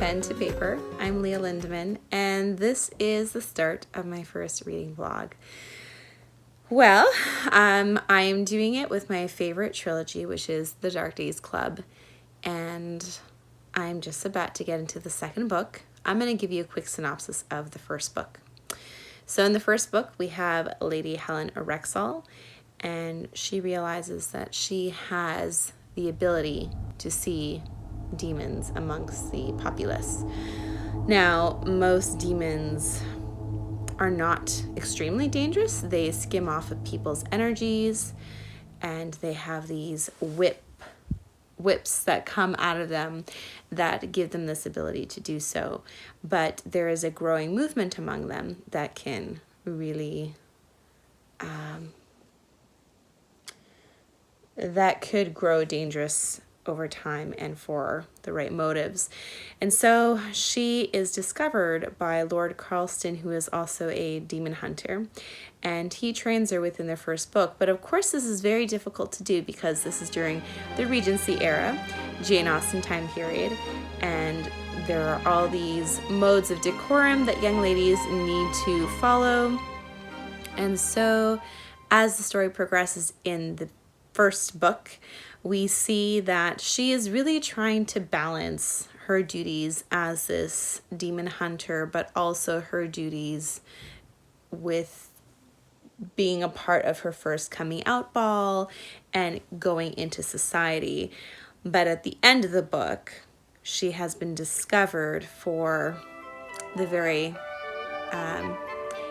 pen to paper. I'm Leah Lindeman, and this is the start of my first reading vlog. Well, I'm doing it with my favorite trilogy, which is The Dark Days Club, and I'm just about to get into the second book. I'm going to give you a quick synopsis of the first book. So in the first book, we have Lady Helen Erexal, and she realizes that she has the ability to see demons amongst the populace. Now, most demons are not extremely dangerous. They skim off of people's energies, and they have these whips that come out of them that give them this ability to do so. But there is a growing movement among them that can really that could grow dangerous over time and for the right motives. And so she is discovered by Lord Carlston, who is also a demon hunter, and he trains her within the first book. But of course this is very difficult to do because this is during the Regency era, Jane Austen time period, and there are all these modes of decorum that young ladies need to follow. And so as the story progresses in the first book, we see that she is really trying to balance her duties as this demon hunter, but also her duties with being a part of her first coming out ball and going into society. But at the end of the book, she has been discovered for the very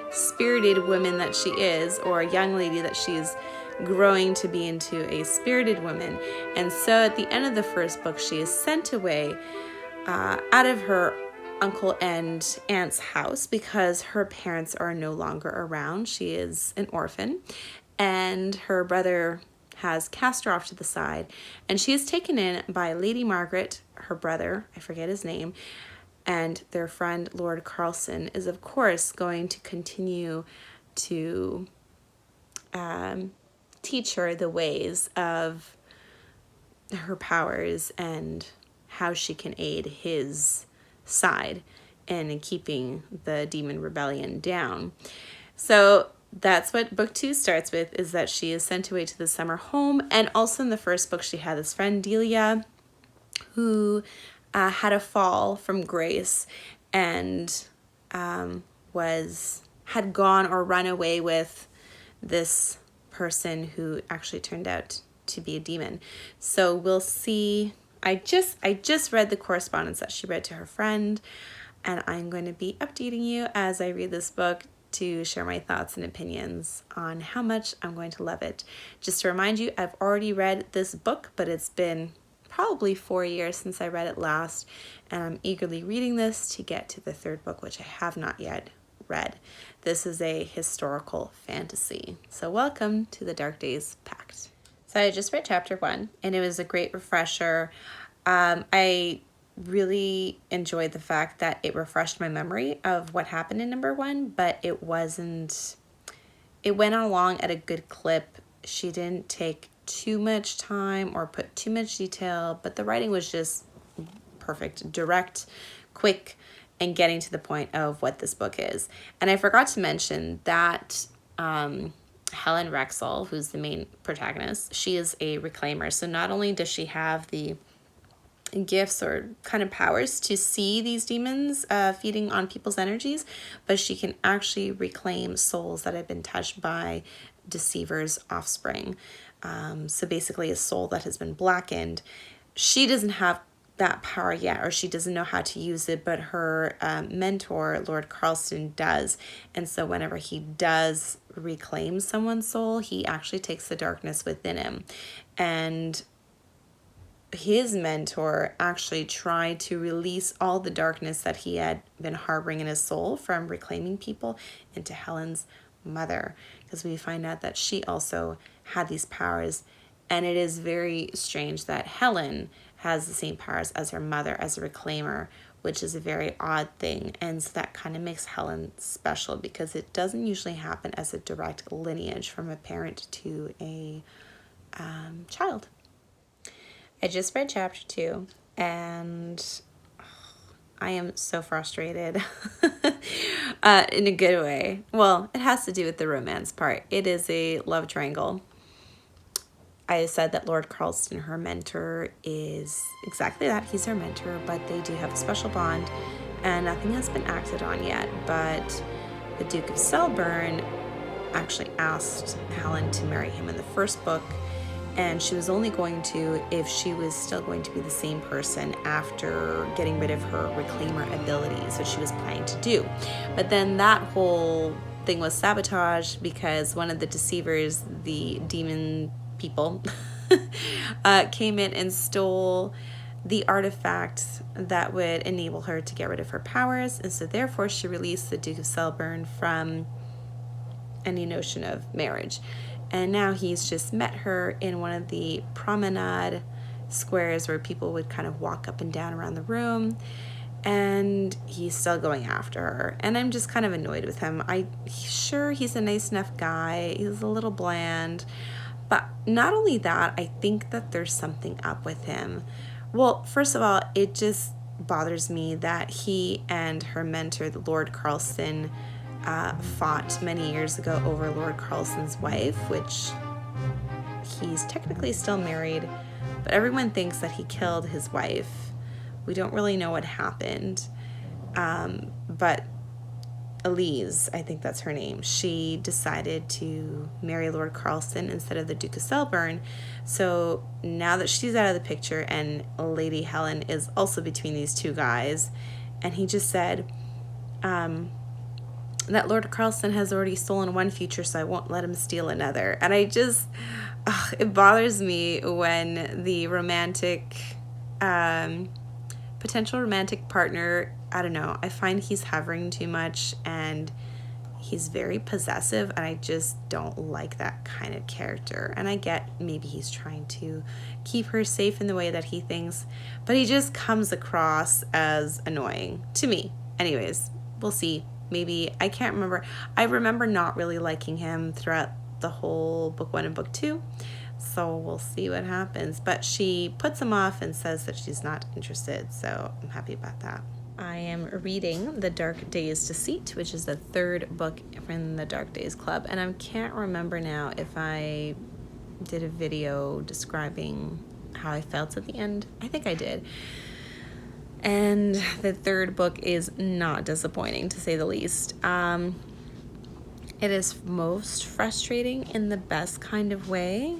spirited woman that she is, or a young lady that she's growing to be into a spirited woman. And so at the end of the first book, she is sent away out of her uncle and aunt's house because her parents are no longer around. She is an orphan, and her brother has cast her off to the side, and she is taken in by Lady Margaret, her brother, I forget his name, and their friend Lord Carlston is of course going to continue to teach her the ways of her powers and how she can aid his side in keeping the demon rebellion down. So that's what book 2 starts with, is that she is sent away to the summer home. And also in the first book, she had this friend Delia who had a fall from grace and had gone or run away with this person who actually turned out to be a demon. So we'll see. I just read the correspondence that she read to her friend, and I'm going to be updating you as I read this book to share my thoughts and opinions on how much I'm going to love it. Just to remind you, I've already read this book, but it's been probably 4 years since I read it last, and I'm eagerly reading this to get to the third book, which I have not yet read. This is a historical fantasy. So welcome to the Dark Days Pact. So I just read chapter 1, and it was a great refresher. I really enjoyed the fact that it refreshed my memory of what happened in number 1, but it went along at a good clip. She didn't take too much time or put too much detail, but the writing was just perfect, direct, quick, and getting to the point of what this book is. And I forgot to mention that Helen Rexall, who's the main protagonist, she is a reclaimer. So not only does she have the gifts or kind of powers to see these demons feeding on people's energies, but she can actually reclaim souls that have been touched by deceivers' offspring. So basically a soul that has been blackened. She doesn't have that power yet, or she doesn't know how to use it, but her mentor, Lord Carlston, does. And so whenever he does reclaim someone's soul, he actually takes the darkness within him. And his mentor actually tried to release all the darkness that he had been harboring in his soul from reclaiming people into Helen's mother, because we find out that she also had these powers. And it is very strange that Helen has the same powers as her mother as a reclaimer, which is a very odd thing. And so that kind of makes Helen special, because it doesn't usually happen as a direct lineage from a parent to a child. I just read chapter 2, and I am so frustrated in a good way. Well, it has to do with the romance part. It is a love triangle. I said that Lord Carlston, her mentor, is exactly that. He's her mentor, but they do have a special bond, and nothing has been acted on yet. But the Duke of Selburne actually asked Helen to marry him in the first book, and she was only going to if she was still going to be the same person after getting rid of her reclaimer abilities, which she was planning to do. But then that whole thing was sabotaged because one of the deceivers, the demon people, came in and stole the artifact that would enable her to get rid of her powers, and so therefore she released the Duke of Selburne from any notion of marriage. And now he's just met her in one of the promenade squares where people would kind of walk up and down around the room, and he's still going after her. And I'm just kind of annoyed with him. Sure, he's a nice enough guy. He's a little bland. But not only that, I think that there's something up with him. Well, first of all, it just bothers me that he and her mentor, the Lord Carlston, fought many years ago over Lord Carlston's wife, which he's technically still married, but everyone thinks that he killed his wife. We don't really know what happened, but Elise, I think that's her name, she decided to marry Lord Carlston instead of the Duke of Selburne. So now that she's out of the picture and Lady Helen is also between these two guys, and he just said that Lord Carlston has already stolen one future, so I won't let him steal another. And I just, it bothers me when the romantic, potential romantic partner, I don't know, I find he's hovering too much and he's very possessive, and I just don't like that kind of character. And I get maybe he's trying to keep her safe in the way that he thinks, but he just comes across as annoying to me. Anyways, we'll see. Maybe, I can't remember. I remember not really liking him throughout the whole book 1 and book 2. So we'll see what happens. But she puts him off and says that she's not interested. So I'm happy about that. I am reading The Dark Days Deceit, which is the 3rd book from the Dark Days Club. And I can't remember now if I did a video describing how I felt at the end. I think I did. And the 3rd book is not disappointing, to say the least. It is most frustrating in the best kind of way.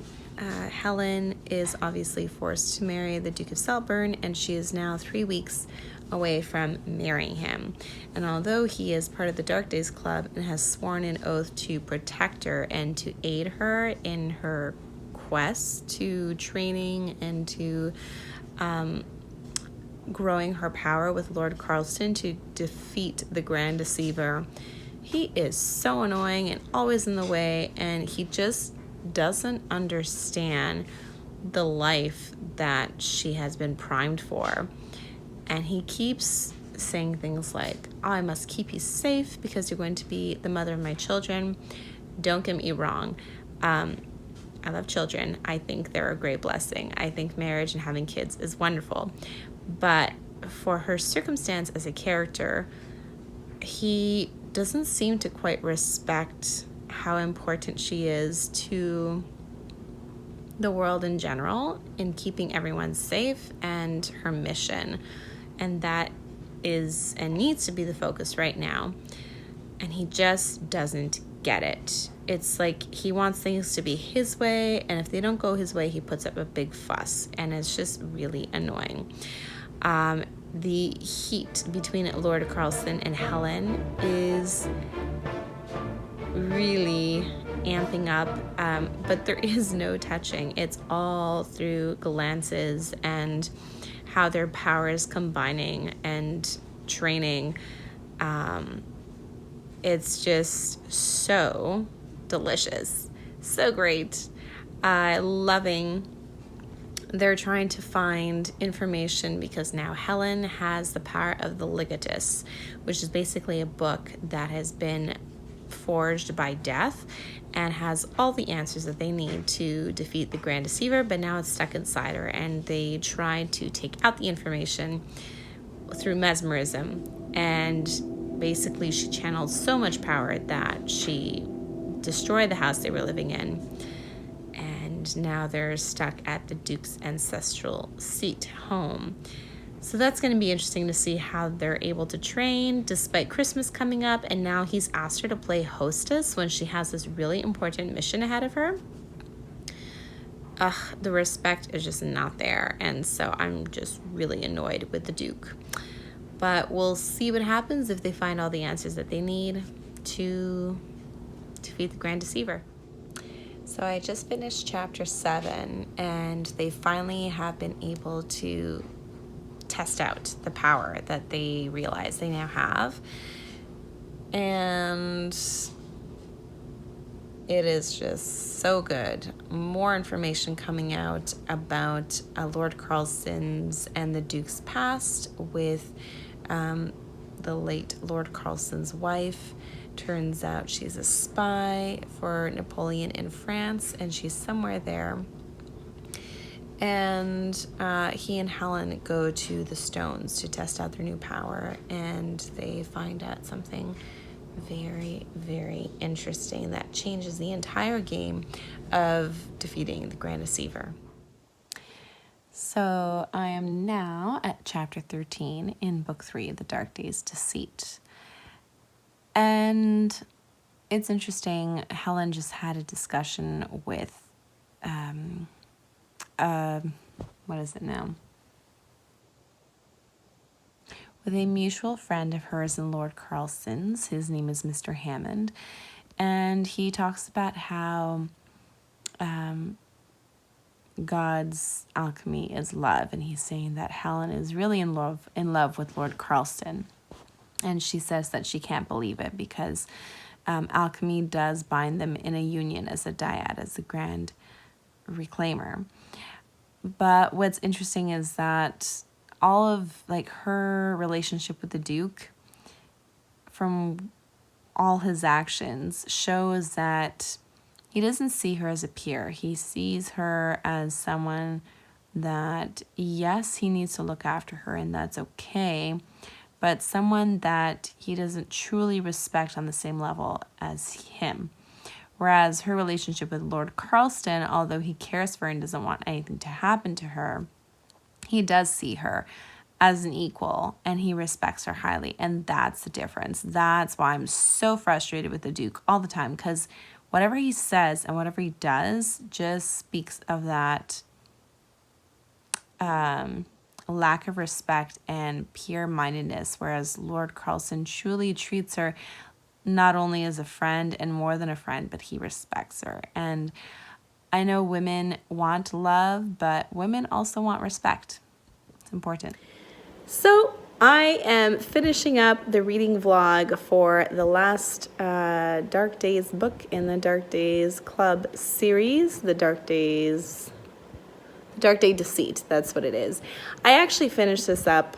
Helen is obviously forced to marry the Duke of Selburne, and she is now 3 weeks away from marrying him. And although he is part of the Dark Days Club and has sworn an oath to protect her and to aid her in her quest to training and to growing her power with Lord Carlston to defeat the Grand Deceiver, he is so annoying and always in the way, and he just doesn't understand the life that she has been primed for. And he keeps saying things like, oh, I must keep you safe because you're going to be the mother of my children. Don't get me wrong. I love children. I think they're a great blessing. I think marriage and having kids is wonderful. But for her circumstance as a character, he doesn't seem to quite respect how important she is to the world in general in keeping everyone safe and her mission. And that is and needs to be the focus right now. And he just doesn't get it. It's like he wants things to be his way, and if they don't go his way, he puts up a big fuss, and it's just really annoying. The heat between Lord Carlston and Helen is really amping up, but there is no touching. It's all through glances and how their powers combining and training. It's just so delicious, so great. Loving. They're trying to find information because now Helen has the power of the Legatus, which is basically a book that has been forged by death and has all the answers that they need to defeat the Grand Deceiver, but now it's stuck inside her, and they try to take out the information through mesmerism, and basically she channeled so much power that she destroyed the house they were living in, and now they're stuck at the Duke's ancestral seat home. So that's going to be interesting to see how they're able to train despite Christmas coming up, and now he's asked her to play hostess when she has this really important mission ahead of her. The respect is just not there, and so I'm just really annoyed with the Duke. But we'll see what happens if they find all the answers that they need to defeat the Grand Deceiver. So I just finished chapter 7, and they finally have been able to test out the power that they realize they now have. And it is just so good. More information coming out about Lord Carlson's and the Duke's past with the late Lord Carlson's wife. Turns out she's a spy for Napoleon in France, and she's somewhere there. And he and Helen go to the Stones to test out their new power, and they find out something very, very interesting that changes the entire game of defeating the Grand Deceiver. So I am now at chapter 13 in book 3, The Dark Days Deceit. And it's interesting, Helen just had a discussion with, what is it now? With a mutual friend of hers and Lord Carlson's. His name is Mr. Hammond. And he talks about how God's alchemy is love. And he's saying that Helen is really in love with Lord Carlson. And she says that she can't believe it because alchemy does bind them in a union as a dyad, as the Grand Reclaimer. But what's interesting is that all of her relationship with the Duke, from all his actions, shows that he doesn't see her as a peer. He sees her as someone that, yes, he needs to look after her, and that's okay, but someone that he doesn't truly respect on the same level as him. Whereas her relationship with Lord Carlston, although he cares for her and doesn't want anything to happen to her, he does see her as an equal, and he respects her highly, and that's the difference. That's why I'm so frustrated with the Duke all the time, because whatever he says and whatever he does just speaks of that lack of respect and pure-mindedness, whereas Lord Carlson truly treats her not only as a friend and more than a friend, but he respects her. And I know women want love, but women also want respect. It's important. So I am finishing up the reading vlog for the last Dark Days book in the Dark Days Club series, the Dark Day Deceit, that's what it is. I actually finished this up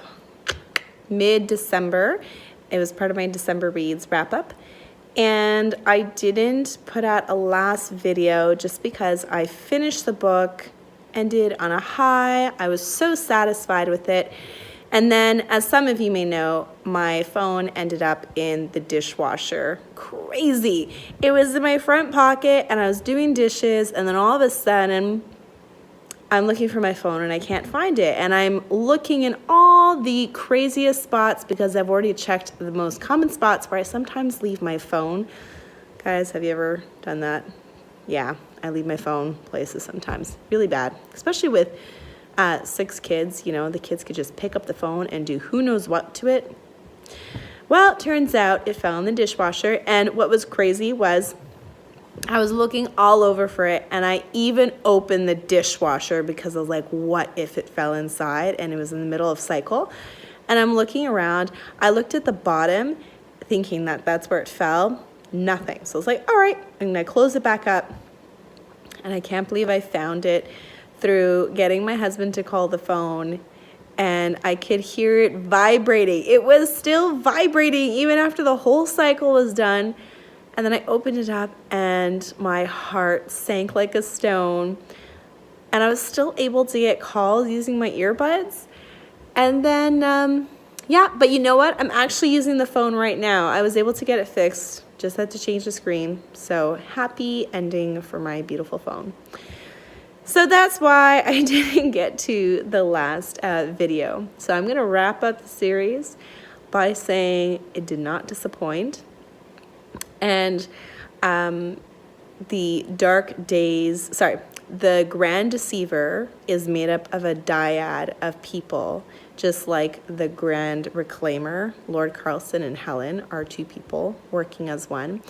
mid-December. It was part of my December Reads wrap-up. And I didn't put out a last video just because I finished the book, ended on a high. I was so satisfied with it. And then, as some of you may know, my phone ended up in the dishwasher. Crazy. It was in my front pocket, and I was doing dishes, and then all of a sudden, I'm looking for my phone, and I can't find it. And I'm looking in all the craziest spots because I've already checked the most common spots where I sometimes leave my phone. Guys, have you ever done that? Yeah, I leave my phone places sometimes. Really bad, especially with 6 kids. You know, the kids could just pick up the phone and do who knows what to it. Well, it turns out it fell in the dishwasher, and what was crazy was I was looking all over for it, and I even opened the dishwasher because I was like, what if it fell inside? And it was in the middle of cycle, and I'm looking around. I looked at the bottom thinking that that's where it fell. Nothing. So I was like, all right, I'm gonna close it back up, and I can't believe I found it through getting my husband to call the phone, and I could hear it vibrating. It was still vibrating even after the whole cycle was done. And then I opened it up, and my heart sank like a stone, and I was still able to get calls using my earbuds. And then Yeah, but you know what? I'm actually using the phone right now. I was able to get it fixed. Just had to change the screen. So happy ending for my beautiful phone. So that's why I didn't get to the last video. So I'm going to wrap up the series by saying it did not disappoint. And the Grand Deceiver is made up of a dyad of people, just like the Grand Reclaimer. Lord Carlson and Helen are two people working as one.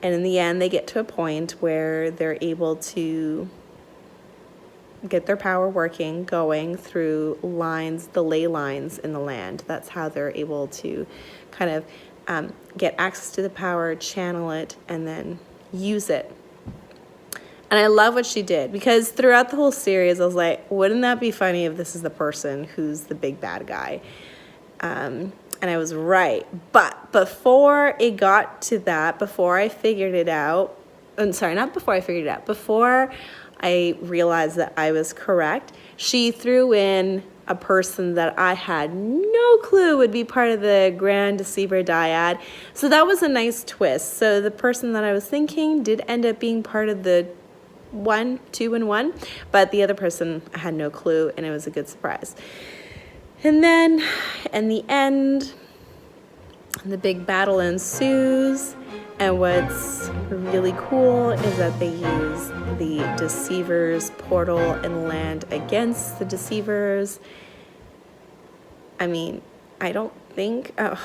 And in the end, they get to a point where they're able to get their power going through lines, the ley lines in the land. That's how they're able to kind of get access to the power, channel it, and then use it. And I love what she did, because throughout the whole series, I was like, wouldn't that be funny if this is the person who's the big bad guy? And I was right. But before it got to that, before I figured it out, before I realized that I was correct, she threw in a person that I had no clue would be part of the Grand Deceiver dyad. So that was a nice twist. So the person that I was thinking did end up being part of the 2 in 1, but the other person I had no clue, and it was a good surprise. And then in the end, the big battle ensues, and what's really cool is that they use the Deceiver's portal and land against the Deceivers. I mean, I don't think, am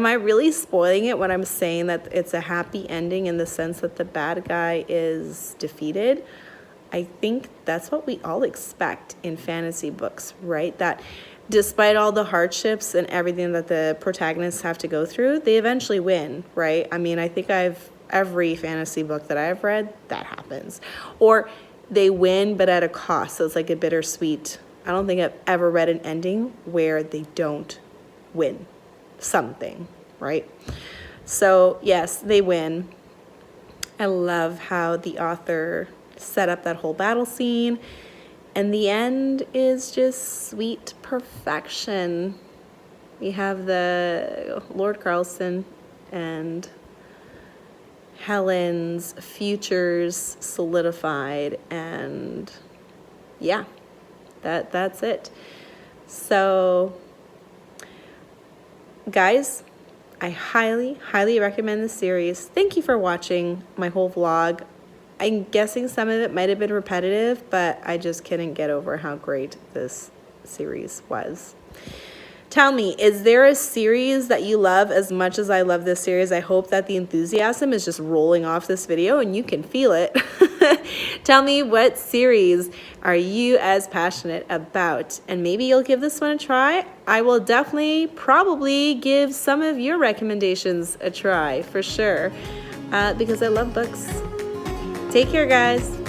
I really spoiling it when I'm saying that it's a happy ending in the sense that the bad guy is defeated? I think that's what we all expect in fantasy books, right? That despite all the hardships and everything that the protagonists have to go through, they eventually win, right? I mean, I think every fantasy book that I've read, that happens. Or they win, but at a cost. So it's like a bittersweet. I don't think I've ever read an ending where they don't win something, right? So yes, they win. I love how the author set up that whole battle scene, and the end is just sweet perfection. We have the Lord Carlson and Helen's futures solidified, and yeah, that's it. So guys, I highly, highly recommend this series. Thank you for watching my whole vlog. I'm guessing some of it might have been repetitive, but I just couldn't get over how great this series was. Tell me, is there a series that you love as much as I love this series? I hope that the enthusiasm is just rolling off this video and you can feel it. Tell me, what series are you as passionate about? And maybe you'll give this one a try. I will definitely, probably give some of your recommendations a try for sure, because I love books. Take care, guys.